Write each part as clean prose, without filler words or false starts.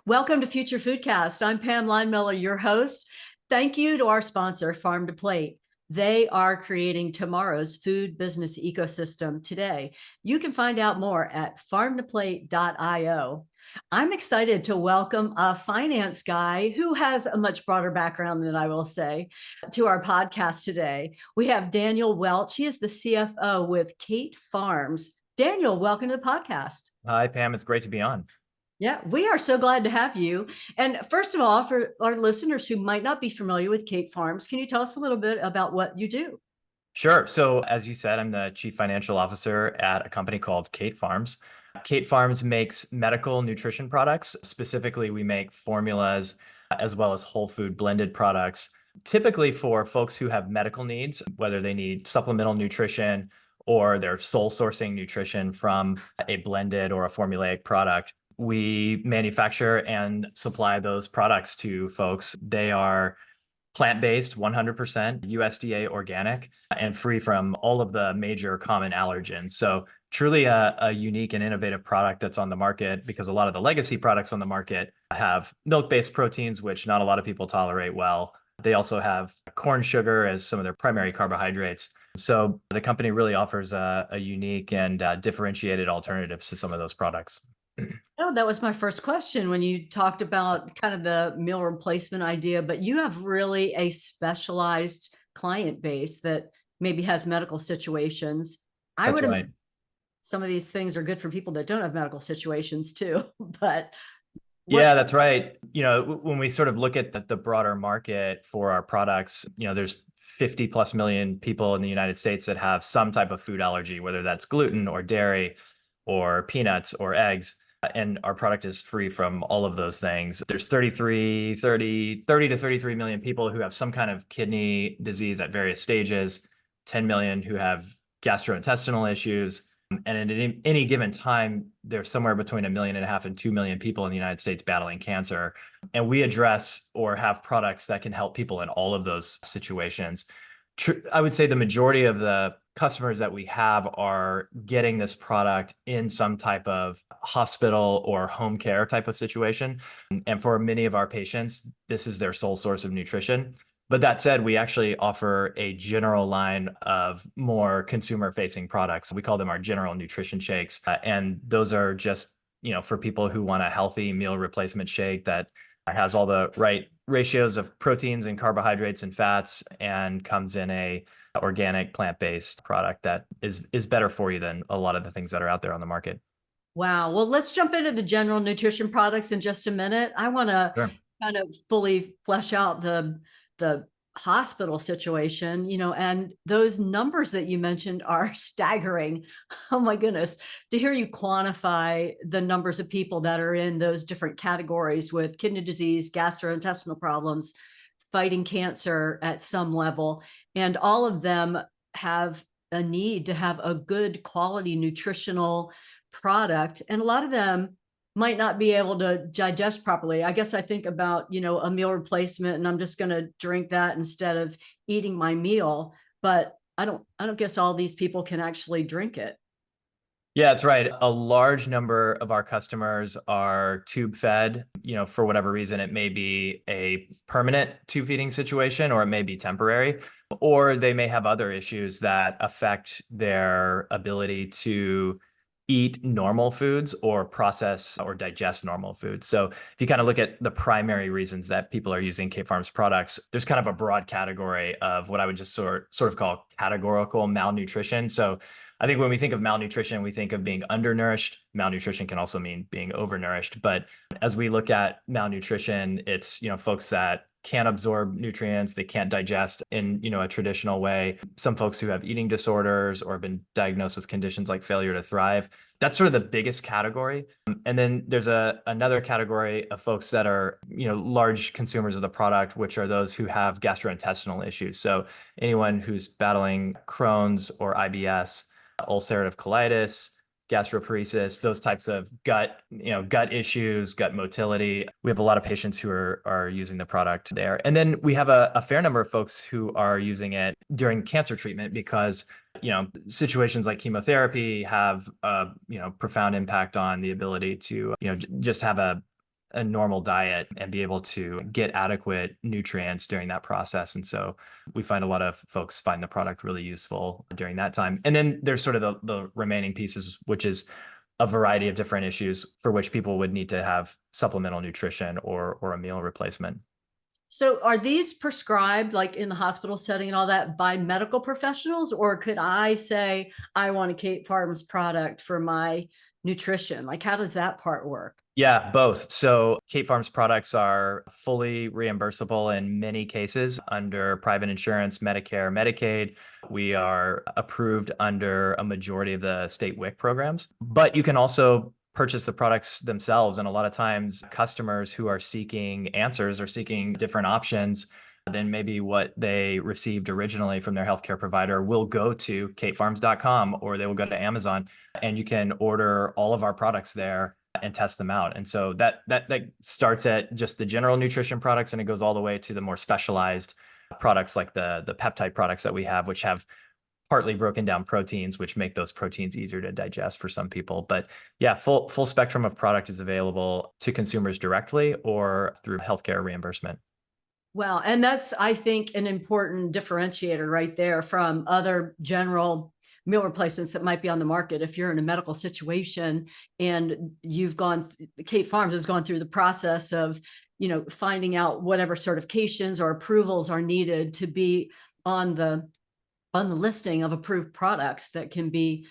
Welcome to Future Foodcast. I'm Pam Linemiller, your host. Thank you to our sponsor, Farm to Plate. They are creating tomorrow's food business ecosystem today. You can find out more at farmtoplate.io. I'm excited to welcome a finance guy who has a much broader background than I will say to our podcast today. We have Daniel Welch. He is the CFO with Kate Farms. Daniel, welcome to the podcast. Hi, Pam. It's great to be on. Yeah, we are so glad to have you. And first of all, for our listeners who might not be familiar with Kate Farms, can you tell us a little bit about what you do? Sure. So, as you said, I'm the chief financial officer at a company called Kate Farms. Kate Farms makes medical nutrition products. Specifically, we make formulas as well as whole food blended products, typically for folks who have medical needs, whether they need supplemental nutrition or they're sole sourcing nutrition from a blended or a formulaic product. We manufacture and supply those products to folks. They are plant-based, 100% USDA organic, and free from all of the major common allergens. So truly a unique and innovative product that's on the market, because a lot of the legacy products on the market have milk-based proteins, which not a lot of people tolerate well. They also have corn sugar as some of their primary carbohydrates. So the company really offers a unique and differentiated alternatives to some of those products. Oh, that was my first question when you talked about kind of the meal replacement idea, but you have really a specialized client base that maybe has medical situations. I That's would right. some of these things are good for people that don't have medical situations too, but what? Yeah, that's right. When we sort of look at the broader market for our products, there's 50 plus million people in the United States that have some type of food allergy, whether that's gluten or dairy or peanuts or eggs. And our product is free from all of those things. There's 30 to 33 million people who have some kind of kidney disease at various stages, 10 million who have gastrointestinal issues. And at any given time, there's somewhere between 1.5 million and 2 million people in the United States battling cancer. And we address or have products that can help people in all of those situations. I would say the majority of the customers that we have are getting this product in some type of hospital or home care type of situation. And for many of our patients, this is their sole source of nutrition. But that said, we actually offer a general line of more consumer facing products. We call them our general nutrition shakes. And those are just, for people who want a healthy meal replacement shake that has all the right ratios of proteins and carbohydrates and fats and comes in a organic plant-based product that is better for you than a lot of the things that are out there on the market. Wow. Well, let's jump into the general nutrition products in just a minute. I want to Sure. kind of fully flesh out the hospital situation, and those numbers that you mentioned are staggering. Oh my goodness. To hear you quantify the numbers of people that are in those different categories with kidney disease, gastrointestinal problems, fighting cancer at some level, and all of them have a need to have a good quality nutritional product. And a lot of them might not be able to digest properly. I guess I think about, a meal replacement and I'm just going to drink that instead of eating my meal. But I don't guess all these people can actually drink it. Yeah, that's right. A large number of our customers are tube fed. For whatever reason, it may be a permanent tube feeding situation, or it may be temporary, or they may have other issues that affect their ability to eat normal foods or process or digest normal foods. So if you kind of look at the primary reasons that people are using Kate Farms products, there's kind of a broad category of what I would just sort of call categorical malnutrition. So I think when we think of malnutrition, we think of being undernourished. Malnutrition can also mean being overnourished. But as we look at malnutrition, it's, folks that can't absorb nutrients, they can't digest in, a traditional way. Some folks who have eating disorders or have been diagnosed with conditions like failure to thrive. That's sort of the biggest category. And then there's another category of folks that are, large consumers of the product, which are those who have gastrointestinal issues. So anyone who's battling Crohn's or IBS, ulcerative colitis, gastroparesis, those types of gut issues, gut motility. We have a lot of patients who are using the product there. And then we have a fair number of folks who are using it during cancer treatment because, situations like chemotherapy have, profound impact on the ability to, just have a normal diet and be able to get adequate nutrients during that process. And so we find a lot of folks find the product really useful during that time. And then there's sort of the remaining pieces, which is a variety of different issues for which people would need to have supplemental nutrition or a meal replacement. So are these prescribed like in the hospital setting and all that by medical professionals, or could I say I want a Kate Farms product for my nutrition? Like, how does that part work? Yeah, both. So Kate Farms products are fully reimbursable in many cases under private insurance, Medicare, Medicaid. We are approved under a majority of the state WIC programs, but you can also purchase the products themselves. And a lot of times customers who are seeking answers or seeking different options than maybe what they received originally from their healthcare provider will go to katefarms.com, or they will go to Amazon, and you can order all of our products there and test them out. And so that starts at just the general nutrition products, and it goes all the way to the more specialized products like the peptide products that we have, which have partly broken down proteins, which make those proteins easier to digest for some people. But yeah, full spectrum of product is available to consumers directly or through healthcare reimbursement. Well, and that's, I think, an important differentiator right there from other general meal replacements that might be on the market. If you're in a medical situation and Kate Farms has gone through the process of, finding out whatever certifications or approvals are needed to be on the listing of approved products that can be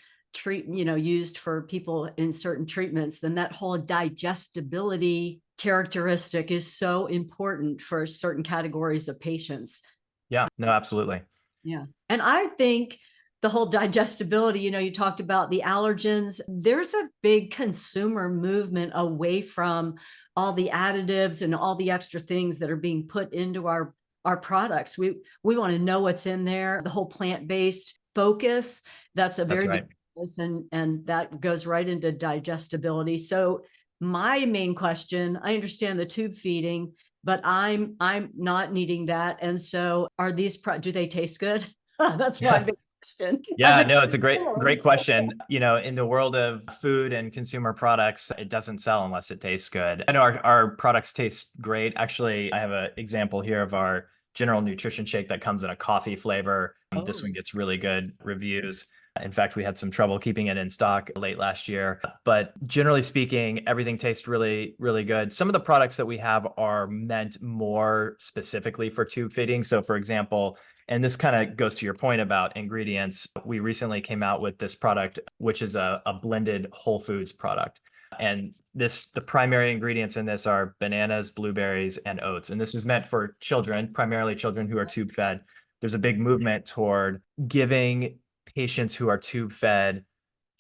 used for people in certain treatments, then that whole digestibility characteristic is so important for certain categories of patients. Yeah, no, absolutely. Yeah. And I think the whole digestibility, you talked about the allergens. There's a big consumer movement away from all the additives and all the extra things that are being put into our products. We want to know what's in there. The whole plant-based focus, that's a very big focus, and that goes right into digestibility. So my main question, I understand the tube feeding, but I'm not needing that. And so do they taste good? That's my big question. Yeah, no, it's a great question. In the world of food and consumer products, it doesn't sell unless it tastes good. I know our products taste great. Actually, I have an example here of our general nutrition shake that comes in a coffee flavor. This one gets really good reviews. In fact, we had some trouble keeping it in stock late last year. But generally speaking, everything tastes really, really good. Some of the products that we have are meant more specifically for tube feeding. So for example, and this kind of goes to your point about ingredients, we recently came out with this product, which is a blended whole foods product. And the primary ingredients in this are bananas, blueberries, and oats. And this is meant for children, primarily children who are tube fed. There's a big movement toward giving patients who are tube fed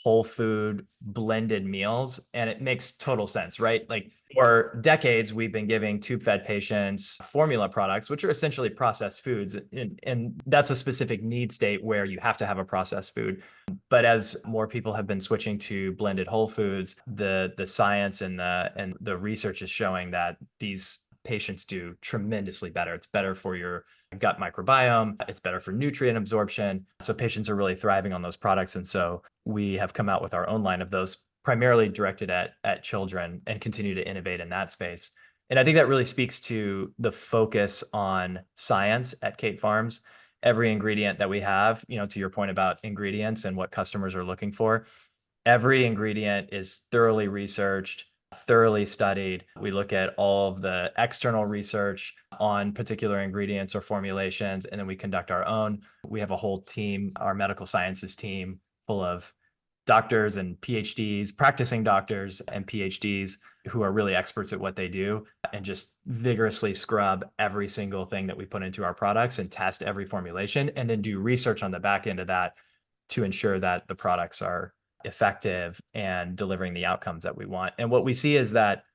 whole food blended meals, and it makes total sense, right? Like for decades, we've been giving tube fed patients formula products, which are essentially processed foods. And that's a specific need state where you have to have a processed food. But as more people have been switching to blended whole foods, the science and the research is showing that these patients do tremendously better. It's better for your gut microbiome. It's better for nutrient absorption. So patients are really thriving on those products. And so we have come out with our own line of those primarily directed at children and continue to innovate in that space. And I think that really speaks to the focus on science at Kate Farms. Every ingredient that we have, to your point about ingredients and what customers are looking for, every ingredient is thoroughly researched, thoroughly studied. We look at all of the external research on particular ingredients or formulations, and then we conduct our own. We have a whole team, our medical sciences team, full of doctors and PhDs, practicing doctors and PhDs who are really experts at what they do and just vigorously scrub every single thing that we put into our products and test every formulation, and then do research on the back end of that to ensure that the products are effective and delivering the outcomes that we want. And what we see is that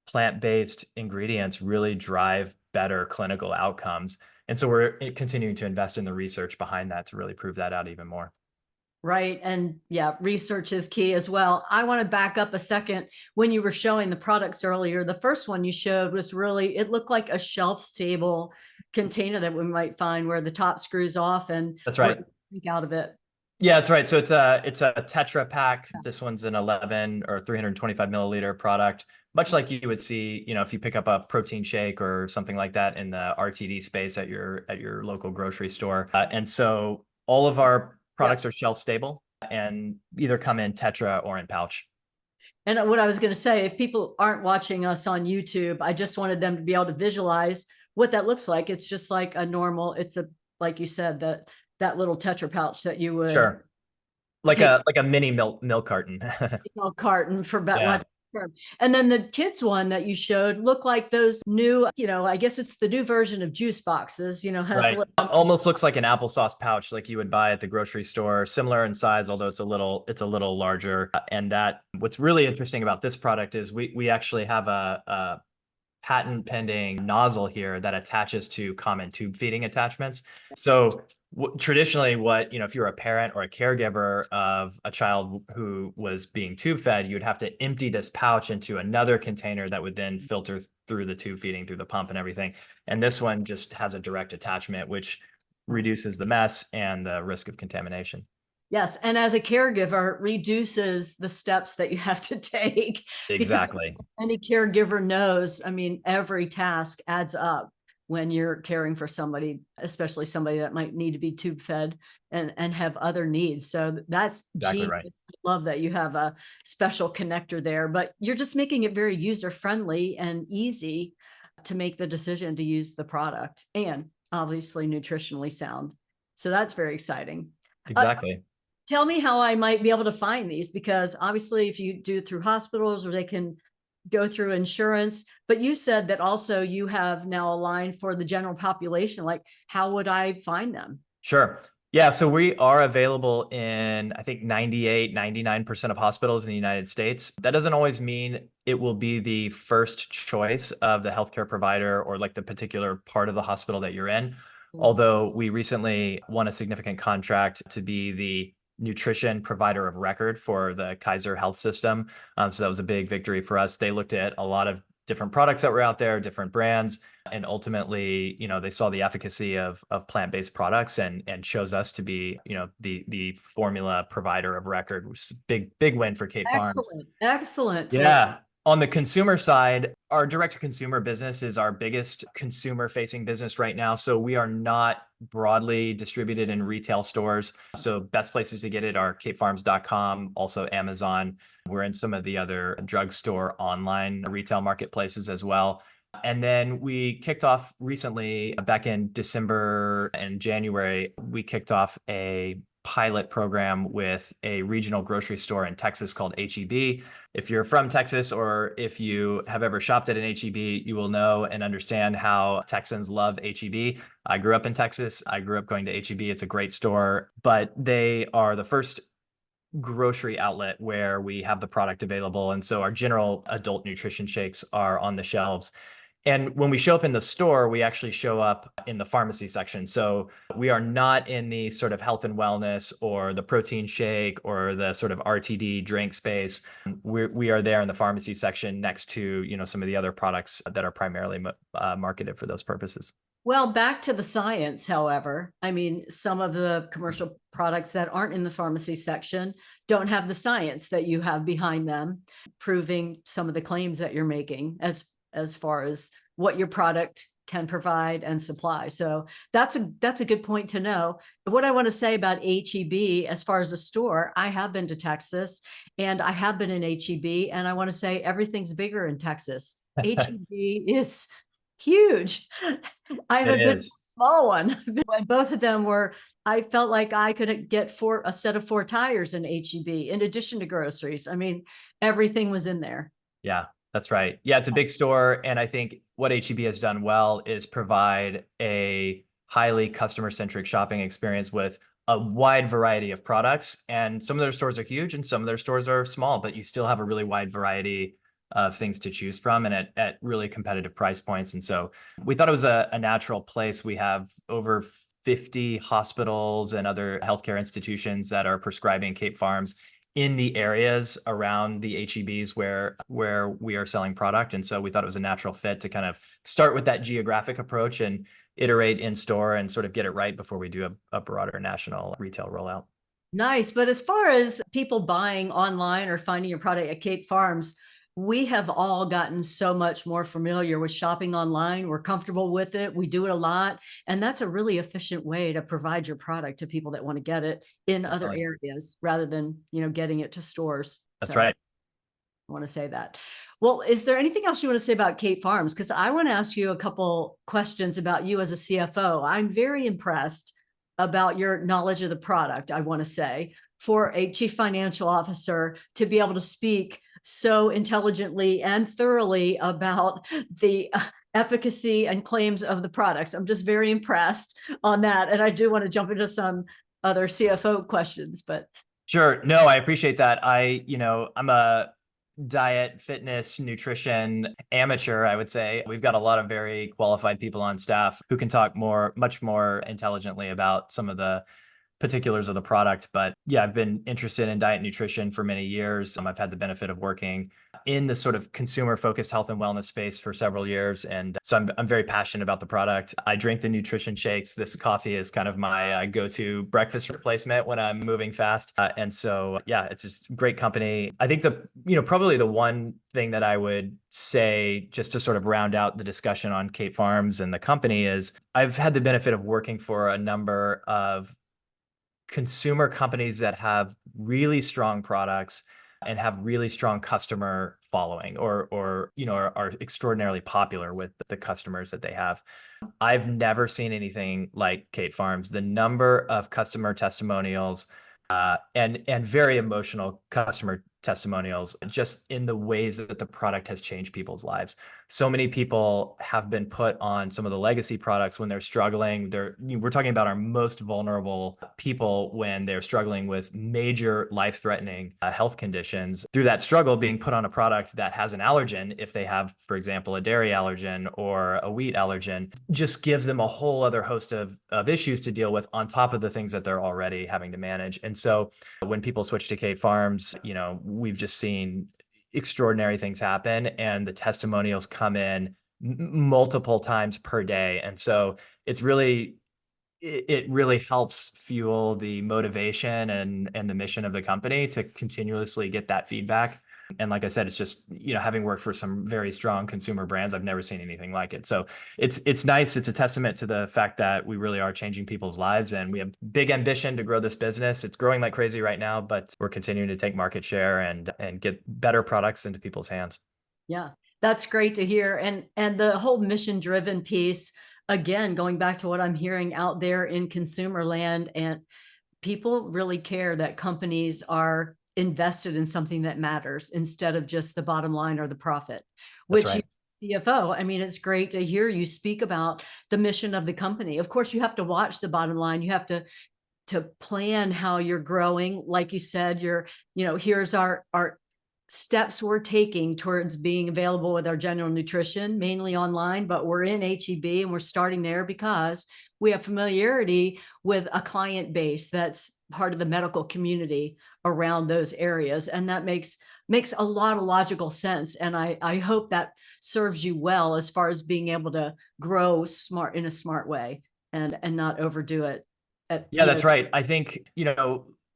plant-based ingredients really drive better clinical outcomes. And so we're continuing to invest in the research behind that to really prove that out even more. Right. And yeah, research is key as well. I want to back up a second. When you were showing the products earlier, the first one you showed was it looked like a shelf-stable container that we might find where the top screws off and that's right. Out of it. Yeah, that's right. So it's a Tetra pack. This one's an 11 or 325 milliliter product, much like you would see, if you pick up a protein shake or something like that in the RTD space at your local grocery store. And so all of our Yeah. products are shelf stable and either come in Tetra or in pouch. And what I was going to say, if people aren't watching us on YouTube, I just wanted them to be able to visualize what that looks like. It's just like a normal, it's a, like you said, that little Tetra pouch that you would Sure. Like take a mini milk carton. carton for Yeah. lack. And then the kids one that you showed looked like those new, I guess it's the new version of juice boxes, has a Right. little, Almost looks like an applesauce pouch like you would buy at the grocery store, similar in size, although it's a little larger. And that what's really interesting about this product is we actually have a patent pending nozzle here that attaches to common tube feeding attachments. So traditionally if you're a parent or a caregiver of a child who was being tube fed, you would have to empty this pouch into another container that would then filter through the tube feeding through the pump and everything. And this one just has a direct attachment, which reduces the mess and the risk of contamination. yes. And as a caregiver, reduces the steps that you have to take because Exactly. any caregiver knows, I mean, every task adds up when you're caring for somebody, especially somebody that might need to be tube fed and have other needs. So that's Exactly right. genius. I love that you have a special connector there, but you're just making it very user friendly and easy to make the decision to use the product, and obviously nutritionally sound. So that's very exciting. Exactly. Tell me how I might be able to find these, because obviously if you do it through hospitals or they can go through insurance, but you said that also you have now a line for the general population. Like, how would I find them? Sure. Yeah, so we are available in, I think, 98, 99% of hospitals in the United States. That doesn't always mean it will be the first choice of the healthcare provider or like the particular part of the hospital that you're in. Although we recently won a significant contract to be the nutrition provider of record for the Kaiser Health System. So that was a big victory for us. They looked at a lot of different products that were out there, different brands, and ultimately, they saw the efficacy of plant-based products and chose us to be, the formula provider of record, which is a big win for Kate Farms. Excellent. Excellent. Yeah. On the consumer side, our direct to consumer business is our biggest consumer facing business right now. So we are not broadly distributed in retail stores. So best places to get it are katefarms.com, also Amazon. We're in some of the other drugstore online retail marketplaces as well. And then we kicked off recently, back in December and January, we kicked off a pilot program with a regional grocery store in Texas called HEB. If you're from Texas or if you have ever shopped at an HEB, you will know and understand how Texans love HEB. I grew up in Texas. I grew up going to HEB. It's a great store, but they are the first grocery outlet where we have the product available. And so our general adult nutrition shakes are on the shelves. And when we show up in the store, we actually show up in the pharmacy section. So we are not in the sort of health and wellness or the protein shake or the sort of RTD drink space. We are there in the pharmacy section next to, some of the other products that are primarily marketed for those purposes. Well, back to the science, however, I mean, some of the commercial products that aren't in the pharmacy section don't have the science that you have behind them, proving some of the claims that you're making as far as what your product can provide and supply. So that's a good point to know. What I want to say about HEB as far as a store, I have been to Texas and I have been in HEB, and I want to say everything's bigger in Texas. HEB is huge. I It haven't been to is. a small one. Both of them were, I felt like I could get a set of 4 tires in HEB in addition to groceries. I mean, everything was in there. Yeah, that's right. Yeah, it's a big store. And I think what HEB has done well is provide a highly customer centric shopping experience with a wide variety of products. And some of their stores are huge and some of their stores are small, but you still have a really wide variety of things to choose from and at really competitive price points. And so we thought it was a natural place. We have over 50 hospitals and other healthcare institutions that are prescribing Cape Farms in the areas around the HEBs where we are selling product. And so we thought it was a natural fit to kind of start with that geographic approach and iterate in store and sort of get it right before we do a broader national retail rollout. Nice. But as far as people buying online or finding your product at Kate Farms, we have all gotten so much more familiar with shopping online. We're comfortable with it. We do it a lot. And that's a really efficient way to provide your product to people that want to get it in other Definitely. areas rather than, getting it to stores. That's So right. I want to say that. Well, is there anything else you want to say about Kate Farms? Because I want to ask you a couple questions about you as a CFO. I'm very impressed about your knowledge of the product, I want to say, for a chief financial officer to be able to speak so intelligently and thoroughly about the efficacy and claims of the products. I'm just very impressed on that. And I do want to jump into some other CFO questions, but Sure. No, I appreciate that. I'm a diet, fitness, nutrition amateur, I would say. We've got a lot of very qualified people on staff who can talk much more intelligently about some of the particulars of the product. But yeah, I've been interested in diet and nutrition for many years. I've had the benefit of working in the sort of consumer focused health and wellness space for several years. And so I'm very passionate about the product. I drink the nutrition shakes. This coffee is kind of my go-to breakfast replacement when I'm moving fast. And so, yeah, it's just great company. I think probably the one thing that I would say just to sort of round out the discussion on Kate Farms and the company is I've had the benefit of working for a number of consumer companies that have really strong products and have really strong customer following or are extraordinarily popular with the customers that they have. I've never seen anything like Kate Farms. The number of customer testimonials and very emotional customer testimonials, just in the ways that the product has changed people's lives. So many people have been put on some of the legacy products when they're struggling. We're talking about our most vulnerable people when they're struggling with major life-threatening health conditions. Through that struggle, being put on a product that has an allergen, if they have, for example, a dairy allergen or a wheat allergen, just gives them a whole other host of issues to deal with on top of the things that they're already having to manage. And so when people switch to Kate Farms, we've just seen extraordinary things happen, and the testimonials come in multiple times per day. And so it really helps fuel the motivation and the mission of the company to continuously get that feedback. And like I said, it's just, having worked for some very strong consumer brands, I've never seen anything like it. So it's nice. It's a testament to the fact that we really are changing people's lives, and we have big ambition to grow this business. It's growing like crazy right now, but we're continuing to take market share and get better products into people's hands. yeah, that's great to hear. And the whole mission driven piece, again, going back to what I'm hearing out there in consumer land, and people really care that companies are invested in something that matters instead of just the bottom line or the profit, That's which you right. CFO, I mean, it's great to hear you speak about the mission of the company. Of course, you have to watch the bottom line. You have to plan how you're growing. Like you said, here's our steps we're taking towards being available with our general nutrition, mainly online, but we're in HEB and we're starting there because we have familiarity with a client base that's part of the medical community around those areas. And that makes a lot of logical sense. And I hope that serves you well as far as being able to grow smart in a smart way and not overdo it at, Yeah, that's right. I think,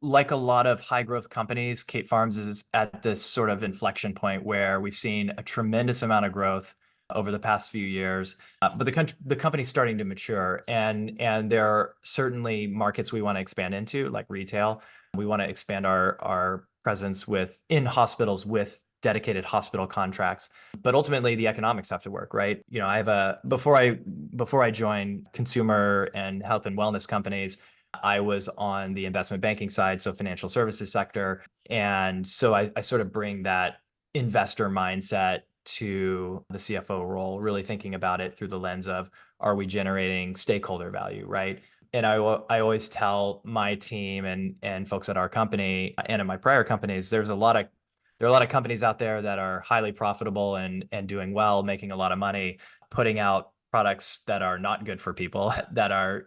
like a lot of high growth companies, Kate Farms is at this sort of inflection point where we've seen a tremendous amount of growth over the past few years, but the company's starting to mature, and there are certainly markets we want to expand into, like retail. We want to expand our presence in hospitals with dedicated hospital contracts, but ultimately the economics have to work, right? I have before I joined consumer and health and wellness companies, I was on the investment banking side, so financial services sector. And so I sort of bring that investor mindset to the CFO role, really thinking about it through the lens of, are we generating stakeholder value, right? And I always tell my team and folks at our company and in my prior companies, there are a lot of companies out there that are highly profitable and doing well, making a lot of money, putting out products that are not good for people, that are,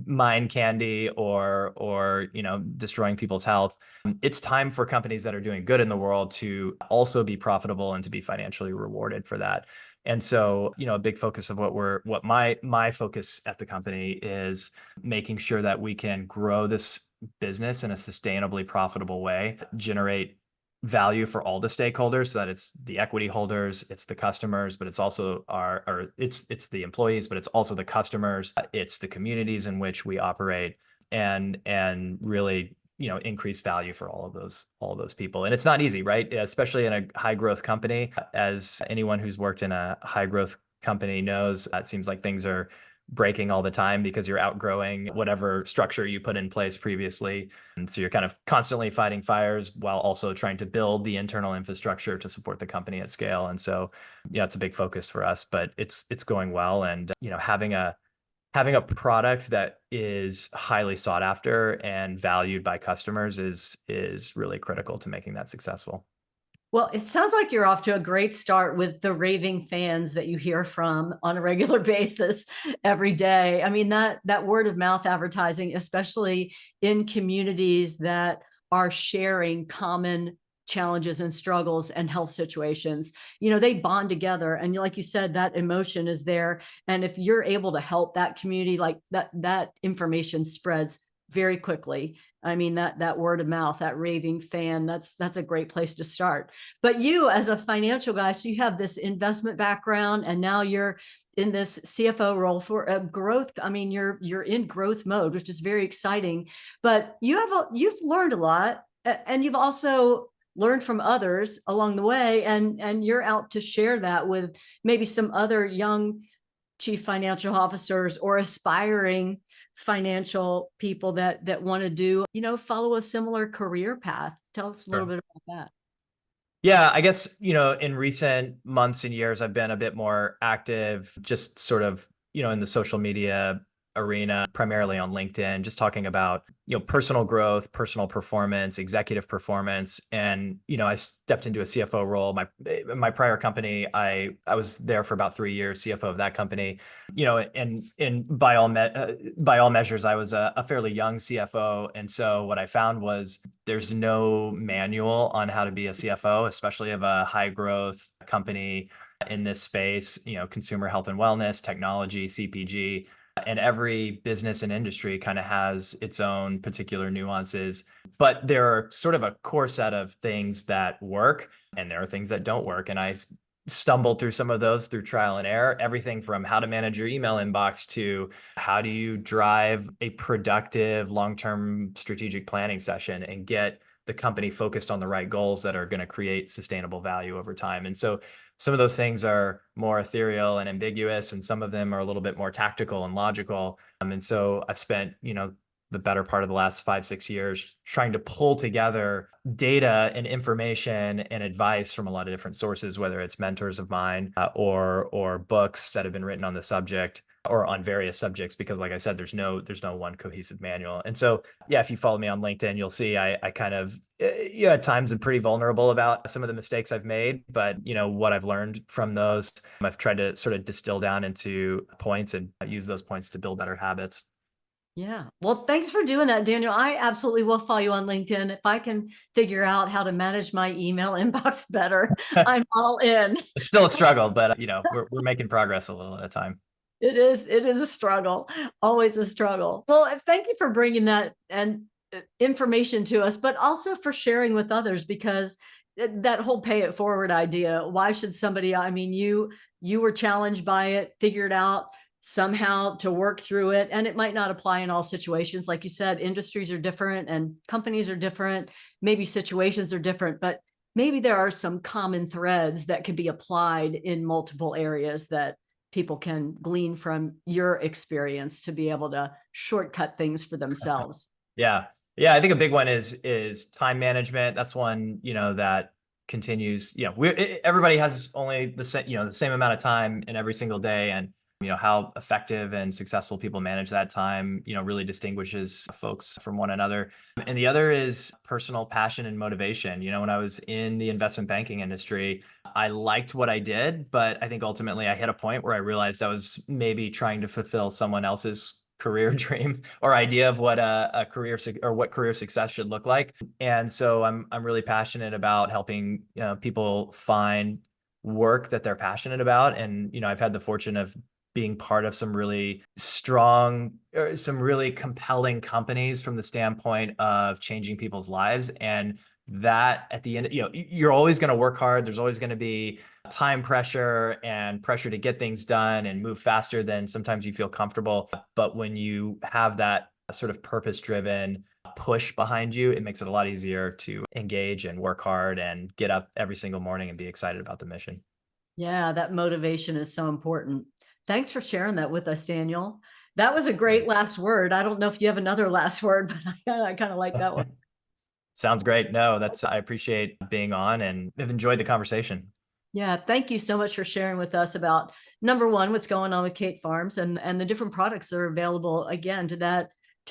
mind candy or destroying people's health. It's time for companies that are doing good in the world to also be profitable and to be financially rewarded for that. And so, a big focus of what my focus at the company is making sure that we can grow this business in a sustainably profitable way, generate value for all the stakeholders, so that it's the equity holders, it's the customers, but it's also it's the employees, but it's also the customers, it's the communities in which we operate, and really, increase value for all of those people. And it's not easy, right? Especially in a high growth company. As anyone who's worked in a high growth company knows, it seems like things are breaking all the time because you're outgrowing whatever structure you put in place previously. And so you're kind of constantly fighting fires while also trying to build the internal infrastructure to support the company at scale. And so, it's a big focus for us, but it's going well. And, having a product that is highly sought after and valued by customers is really critical to making that successful. Well, it sounds like you're off to a great start with the raving fans that you hear from on a regular basis every day. I mean, that word of mouth advertising, especially in communities that are sharing common challenges and struggles and health situations, they bond together. And like you said, that emotion is there. And if you're able to help that community, like that information spreads very quickly. I mean, that word of mouth, that raving fan, that's a great place to start. But you, as a financial guy, so you have this investment background, and now you're in this CFO role for a growth. I mean, you're in growth mode, which is very exciting. But you've learned a lot, and you've also learned from others along the way, and you're out to share that with maybe some other young chief financial officers or aspiring financial people that want to do, follow a similar career path. Tell us a little bit about that. Yeah, I guess, in recent months and years, I've been a bit more active, just sort of, in the social media arena, primarily on LinkedIn, just talking about, personal growth, personal performance, executive performance. And, I stepped into a CFO role. My prior company, I was there for about 3 years, CFO of that company, and by all measures, I was a fairly young CFO. And so what I found was there's no manual on how to be a CFO, especially of a high growth company in this space, consumer health and wellness, technology, CPG. And every business and industry kind of has its own particular nuances, but there are sort of a core set of things that work, and there are things that don't work. And I stumbled through some of those through trial and error, everything from how to manage your email inbox to how do you drive a productive long-term strategic planning session and get the company focused on the right goals that are going to create sustainable value over time. And so some of those things are more ethereal and ambiguous, and some of them are a little bit more tactical and logical. And so I've spent, the better part of the last 5-6 years trying to pull together data and information and advice from a lot of different sources, whether it's mentors of mine or books that have been written on the subject or on various subjects, because like I said, there's no one cohesive manual. And so, yeah, if you follow me on LinkedIn, you'll see I kind of, at times I'm pretty vulnerable about some of the mistakes I've made, but what I've learned from those, I've tried to sort of distill down into points and use those points to build better habits. Yeah. Well, thanks for doing that, Daniel. I absolutely will follow you on LinkedIn. If I can figure out how to manage my email inbox better, I'm all in. It's still a struggle, but we're making progress a little at a time. It is a struggle, always a struggle. Well, thank you for bringing that and information to us, but also for sharing with others, because that whole pay it forward idea, why should somebody, I mean, you were challenged by it, figured out somehow to work through it, and it might not apply in all situations. Like you said, industries are different and companies are different, maybe situations are different, but maybe there are some common threads that can be applied in multiple areas that people can glean from your experience to be able to shortcut things for themselves. Yeah. Yeah. I think a big one is time management. That's one, that continues, everybody has only the same amount of time in every single day. And, how effective and successful people manage that time, really distinguishes folks from one another. And the other is personal passion and motivation. When I was in the investment banking industry, I liked what I did, but I think ultimately I hit a point where I realized I was maybe trying to fulfill someone else's career dream or idea of what a career or what career success should look like. And so I'm really passionate about helping people find work that they're passionate about. And I've had the fortune of being part of some really strong, or some really compelling companies from the standpoint of changing people's lives. And that at the end, you're always going to work hard. There's always going to be time pressure and pressure to get things done and move faster than sometimes you feel comfortable. But when you have that sort of purpose-driven push behind you, it makes it a lot easier to engage and work hard and get up every single morning and be excited about the mission. Yeah, that motivation is so important. Thanks for sharing that with us, Daniel. That was a great last word. I don't know if you have another last word, but I kind of like that one. Sounds great. No, I appreciate being on and have enjoyed the conversation. Yeah, thank you so much for sharing with us about, number one, what's going on with Kate Farms and the different products that are available, again, to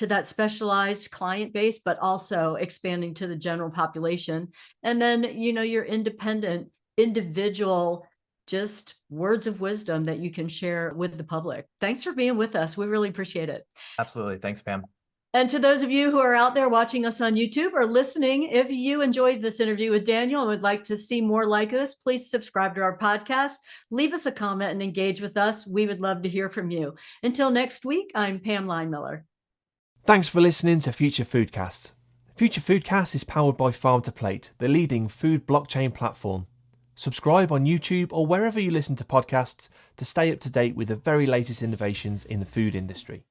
that specialized client base, but also expanding to the general population. And then, your independent, individual, just words of wisdom that you can share with the public. Thanks for being with us. We really appreciate it. Absolutely. Thanks, Pam. And to those of you who are out there watching us on YouTube or listening, if you enjoyed this interview with Daniel and would like to see more like this, please subscribe to our podcast, leave us a comment, and engage with us. We would love to hear from you. Until next week, I'm Pam Linemiller. Thanks for listening to Future Foodcast. Future Foodcast is powered by Farm to Plate, the leading food blockchain platform. Subscribe on YouTube or wherever you listen to podcasts to stay up to date with the very latest innovations in the food industry.